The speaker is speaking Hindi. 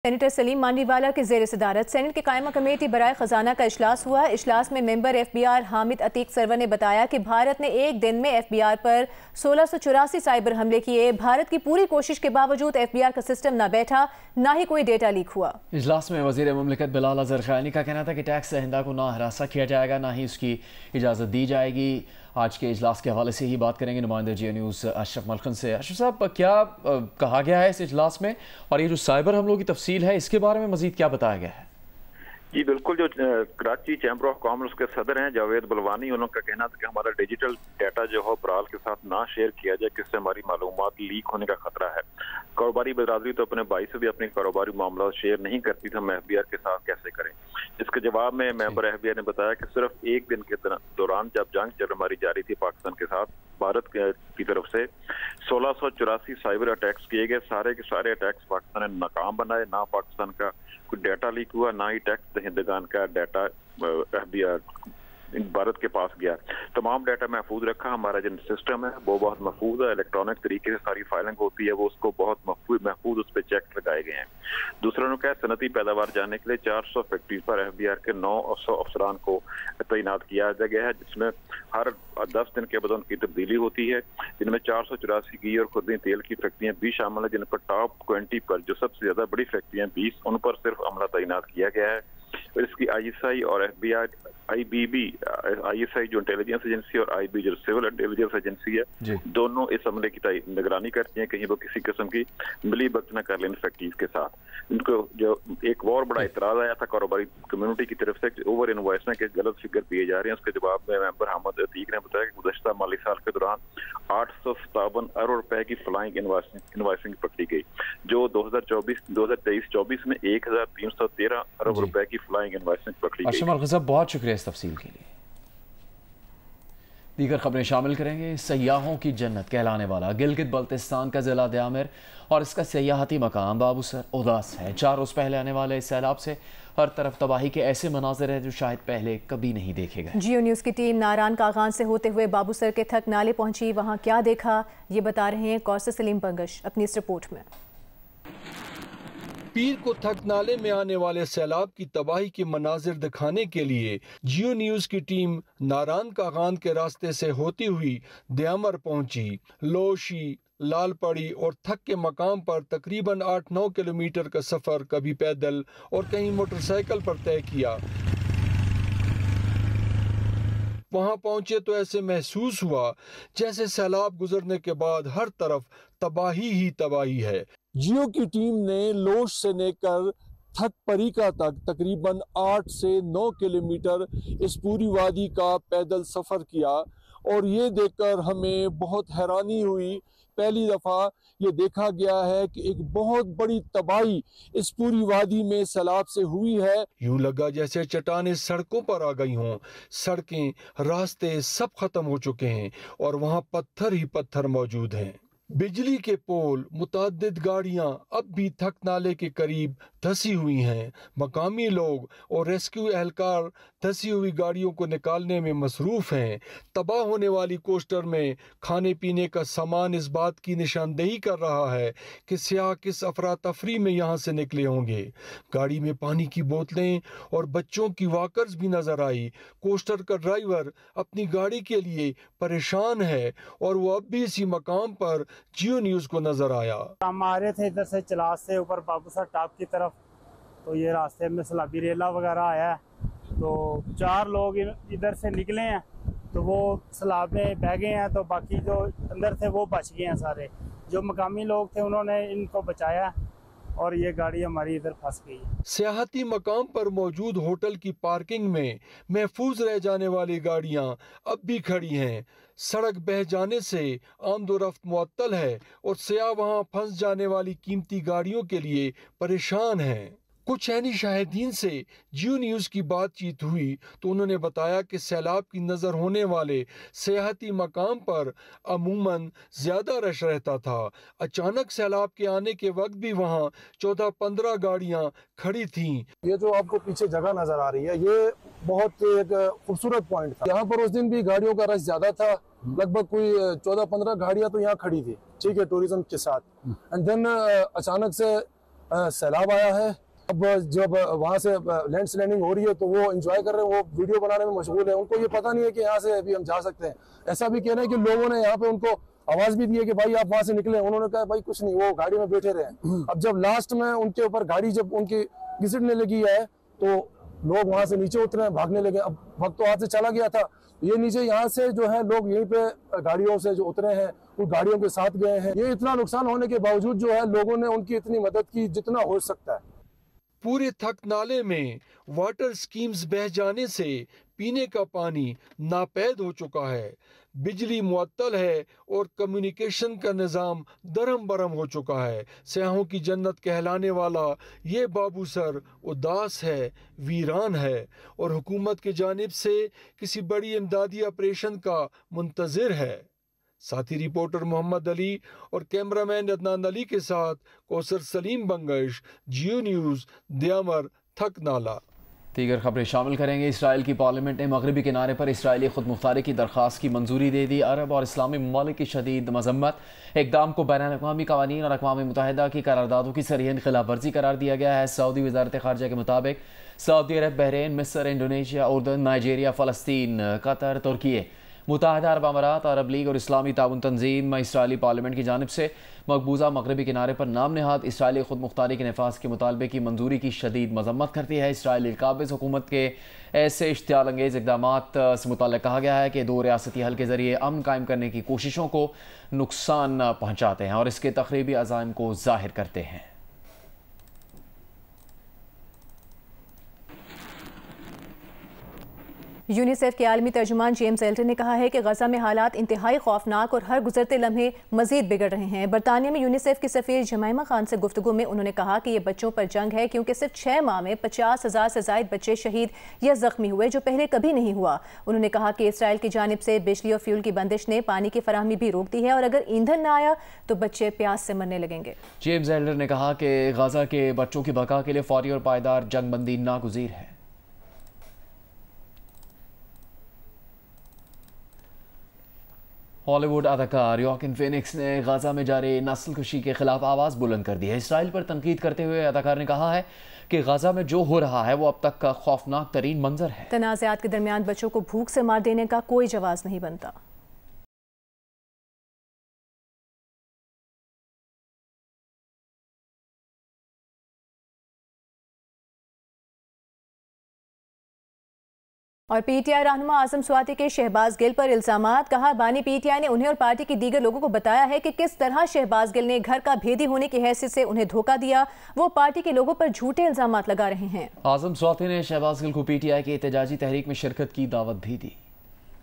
सेनेटर सलीम मांडीवाला की ज़ेर सदारत सेनेट की कायमा कमेटी बराए खजाना का इजलास हुआ। इजलास में मेंबर FBR हामिद अतीक सरवर ने बताया कि भारत ने एक दिन में FBR पर 1684 साइबर हमले किए। भारत की पूरी कोशिश के बावजूद FBR का सिस्टम न बैठा, ना ही कोई डेटा लीक हुआ। इजलास में वज़ीर मुमलिकत बिलाल अज़हर खैनी का कहना था कि टैक्स दहिंदा को ना हरासा किया जाएगा, ना ही उसकी इजाज़त दी जाएगी। आज के इजलास के हवाले से ही बात करेंगे नुमाइंदे जियो न्यूज़ अशरफ मलखन से। अशरफ साहब, क्या कहा गया है इस इजलास में, और ये जो साइबर हमलों की तफसील है इसके बारे में मजीद क्या बताया गया है? जी बिल्कुल, जो कराची चैम्बर ऑफ कॉमर्स के सदर हैं जावेद बलवानी, उनका कहना था कि हमारा डिजिटल डाटा जो है बराल के साथ ना शेयर किया जाए, किससे हमारी मालूमात लीक होने का खतरा है। कारोबारी बरादरी तो अपने भाई से भी अपने कारोबारी मामला शेयर नहीं करती थी, हम FBR के साथ कैसे करें। इसके जवाब में मेंबर FBR ने बताया कि सिर्फ एक दिन के दौरान जब जंग चल हमारी जारी थी पाकिस्तान के साथ, भारत की तरफ से 1684 साइबर अटैक्स किए गए। सारे के सारे अटैक्स पाकिस्तान ने नाकाम बनाए। ना पाकिस्तान का कोई डाटा लीक हुआ, ना ही टैक्स दहिंदगान का डाटा FBR भारत के पास गया। तमाम डाटा महफूज रखा। हमारा जो सिस्टम है वो बहुत महफूज है, इलेक्ट्रॉनिक तरीके से सारी फाइलिंग होती है, वो उसको बहुत महफूज उस पर चेक लगाए गए हैं। दूसरा ने कहा सनती पैदावार जानने के लिए 400 फैक्ट्रीज पर FBR के 900 अफसरान को तैनात किया गया है, जिसमें हर 10 दिन के बाद उनकी तब्दीली होती है। जिनमें 484 घी और खुदनी तेल की फैक्ट्रियां भी शामिल है, जिन पर टॉप 20 पर जो सबसे ज्यादा बड़ी फैक्ट्रियां 20 उन पर सिर्फ अमला तैनात किया गया है। और इसकी ISI और FBR IBB, ISI जो इंटेलिजेंस एजेंसी और IB जो सिविल इंटेलिजेंस एजेंसी है, दोनों इस हमले की निगरानी करती हैं, कहीं वो किसी किस्म की मिली भगत न कर लें फैक्ट्रीज के साथ। इनको जो एक और बड़ा इतराज आया था कारोबारी कम्युनिटी की तरफ से ओवर इनवॉइसिंग के गलत फिगर दिए जा रहे हैं, उसके जवाब में मेंबर हामिद अतीक ने बताया कि गुज़श्ता माली साल के दौरान 857 अरब रुपए की फ्लाइंग इनवॉइसिंग पकड़ी गई, जो 2023-24 में 1313 अरब रुपए की फ्लाइंग इनवॉइसिंग पकड़ी गई। बहुत शुक्रिया इस तफसील के लिए। दीगर खबरें शामिल करेंगे। सयाहों की जन्नत कहलाने वाला गिलगित बल्तिस्तान का जिला द्यामर और इसका सयाहती मकाम बाबूसर उदास है। 4 रोज पहले आने वाले इस सैलाब से हर तरफ तबाही के ऐसे मनाजिर हैं जो शायद पहले कभी नहीं देखे गए। जियो न्यूज़ की टीम नारान कागान से होते हुए बाबूसर के थक नाले पहुंची। वहां क्या देखा ये बता रहे हैं कौसर सलीम पंगश अपनी इस रिपोर्ट में। पीर को थक नाले में आने वाले सैलाब की तबाही के मनाजिर दिखाने के लिए जियो न्यूज़ की टीम नारान कागान के रास्ते से होती हुई द्यामर पहुंची। लोशी, लालपड़ी और थक के मकाम पर तकरीबन 8-9 किलोमीटर का सफ़र कभी पैदल और कहीं मोटरसाइकिल पर तय किया। वहां पहुंचे तो ऐसे महसूस हुआ जैसे सैलाब गुजरने के बाद हर तरफ तबाही ही तबाही है। जियो की टीम ने लोश से लेकर थक परीका तक तकरीबन 8 से 9 किलोमीटर इस पूरी वादी का पैदल सफ़र किया और ये देखकर हमें बहुत हैरानी हुई। पहली दफ़ा ये देखा गया है कि एक बहुत बड़ी तबाही इस पूरी वादी में सैलाब से हुई है। यूं लगा जैसे चट्टानें सड़कों पर आ गई हों। सड़कें, रास्ते सब खत्म हो चुके हैं और वहाँ पत्थर ही पत्थर मौजूद हैं। बिजली के पोल, मुतअद्दिद गाड़ियां अब भी थक नाले के करीब धसी हुई हैं। मकामी लोग और रेस्क्यू एहलकार धसी हुई गाड़ियों को निकालने में मसरूफ़ हैं। तबाह होने वाली कोस्टर में खाने पीने का सामान इस बात की निशानदेही कर रहा है कि सियाह किस अफरा तफरी में यहाँ से निकले होंगे। गाड़ी में पानी की बोतलें और बच्चों की वॉकर्स भी नजर आई। कोस्टर का ड्राइवर अपनी गाड़ी के लिए परेशान है और वो अब भी इसी मकाम पर जियो न्यूज़ को नजर आया। हम आ रहे थे इधर से चलास से ऊपर बाबूसर टॉप की तरफ, तो ये रास्ते में सलाबी रेला वगैरह आया, तो 4 लोग इधर से निकले हैं, तो वो सलाब में बह गए हैं, तो बाकी जो अंदर थे वो बच गए हैं सारे। जो मकामी लोग थे उन्होंने इनको बचाया और ये गाड़ी हमारी इधर फंस गई है। सियाहती मकाम पर मौजूद होटल की पार्किंग में महफूज रह जाने वाली गाड़ियां अब भी खड़ी हैं। सड़क बह जाने से आमदोरफ्त मुअत्तल है और सियाह वहां फंस जाने वाली कीमती गाड़ियों के लिए परेशान हैं। कुछ ऐनी शाहिदीन से जियो न्यूज़ की बातचीत हुई तो उन्होंने बताया कि सैलाब की नज़र होने वाले सियाहती मकाम पर अमूमन ज़्यादा रश रहता था। अचानक सैलाब के आने के वक्त भी वहाँ 14-15 गाड़ियाँ खड़ी थीं। ये जो आपको पीछे जगह नज़र आ रही है, ये बहुत एक खूबसूरत पॉइंट था। यहाँ पर उस दिन भी गाड़ियों का रश ज़्यादा था, लगभग कोई 14-15 गाड़ियाँ तो यहाँ खड़ी थी, ठीक है, टूरिज्म के साथ। एंड देन अचानक से सैलाब आया है। अब जब वहाँ से लैंडस्लाइडिंग हो रही है तो वो एंजॉय कर रहे हैं, वो वीडियो बनाने में मशगूल है। उनको ये पता नहीं है कि यहाँ से अभी हम जा सकते हैं। ऐसा भी कह रहे हैं कि लोगों ने यहाँ पे उनको आवाज भी दी है कि भाई आप वहाँ से निकले। उन्होंने कहा भाई कुछ नहीं, वो गाड़ी में बैठे रहे। अब जब लास्ट में उनके ऊपर गाड़ी जब उनकी घिसटने लगी है तो लोग वहाँ से नीचे उतरे, भागने लगे। अब वक्त तो हाथ से चला गया था, ये नीचे यहाँ से जो है लोग यहीं पे गाड़ियों से जो उतरे हैं उन गाड़ियों के साथ गए हैं। ये इतना नुकसान होने के बावजूद जो है लोगों ने उनकी इतनी मदद की जितना हो सकता है। पूरे थक नाले में वाटर स्कीम्स बह जाने से पीने का पानी नापैद हो चुका है, बिजली मुअत्तल है और कम्युनिकेशन का निज़ाम दरम बरम हो चुका है। सयाहों की जन्नत कहलाने वाला ये बाबूसर उदास है, वीरान है और हुकूमत की जानिब से किसी बड़ी इमदादी ऑपरेशन का मुंतज़िर है। साथी रिपोर्टर मोहम्मद अली और कैमरामैन अदनान अली के साथ कौसर सलीम बंगश, जियो न्यूज़, दयामर, थक नाला। दीगर खबरें शामिल करेंगे। इसराइल की पार्लियामेंट ने मगरबी किनारे पर इसराइली खुद मुख्तारी की दरख्वास्त की मंजूरी दे दी। अरब और इस्लामी ममालिक की शदीद मजम्मत। इक़दाम को बैनुल-अक़वामी क़वानीन और अक़वाम मुत्तहिदा की करारदादों की सरहद खिलाफ वर्जी करार दिया गया है। सऊदी वज़ारत ख़ारिजा के मुताबिक सऊदी अरब, बहरीन, मिस्र, इंडोनेशिया, उर्दन, नाइजीरिया, फ़लस्तीन, कतर, तुर्की, मुत्तहिदा अरब अमारात, अरब लीग और इस्लामी ताउन तंजीम इसराइली पार्लियामेंट की जानिब से मकबूजा मगरबी किनारे पर नाम नहाद इसराइली खुद मुख्तारी के नफाज के मुतालबे की मंजूरी की शदीद मजम्मत करती है। इसराइली काबिज़ हुकूमत के ऐसे इश्तियाल अंगेज़ इक़दामात से मुताल्लिक़ कहा गया है कि दो रियासती हल के ज़रिए अमन कायम करने की कोशिशों को नुकसान पहुँचाते हैं और इसके तक़रीबी अज़ाइम को ज़ाहिर करते हैं। यूनिसेफ के आलमी तर्जुमान जेम्स एल्टन ने कहा है कि गजा में हालात इंतहाई खौफनाक और हर गुजरते लम्हे मजीद बिगड़ रहे हैं। बरतानिया में यूनिसेफ की सफ़ीर जमाइमा खान से गुफ्तगू में उन्होंने कहा कि यह बच्चों पर जंग है, क्योंकि सिर्फ 6 माह में 50,000 से ज़ायद बच्चे शहीद या जख्मी हुए, जो पहले कभी नहीं हुआ। उन्होंने कहा कि इसराइल की जानिब से बिजली और फ्यूल की बंदिश ने पानी की फराहमी भी रोक दी है और अगर ईंधन न आया तो बच्चे प्यास से मरने लगेंगे। जेम्स एल्टन ने कहा कि गजा के बच्चों की बका के लिए फौरी और पायदार जंगबंदी नागुज़ीर है। हॉलीवुड अदाकार योकिन फेनिक्स ने गाजा में जारी नस्लकुशी के खिलाफ आवाज़ बुलंद कर दी है। इसराइल पर तनकीद करते हुए अदाकार ने कहा है कि गाजा में जो हो रहा है वो अब तक का खौफनाक तरीन मंजर है। तनाज़ात के दरमियान बच्चों को भूख से मार देने का कोई जवाब नहीं बनता। और पीटीआई रहनुमा आजम स्वाति के शहबाज गिल पर इल्जामात। कहा, बानी पीटीआई ने उन्हें और पार्टी के दीगर लोगों को बताया है कि किस तरह शहबाज गिल ने घर का भेदी होने की हैसियत से उन्हें धोखा दिया। वो पार्टी के लोगों पर झूठे इल्जामात लगा रहे हैं। आजम स्वाति ने शहबाज गिल को पीटीआई की एहतजाजी तहरीक में शिरकत की दावत भी दी।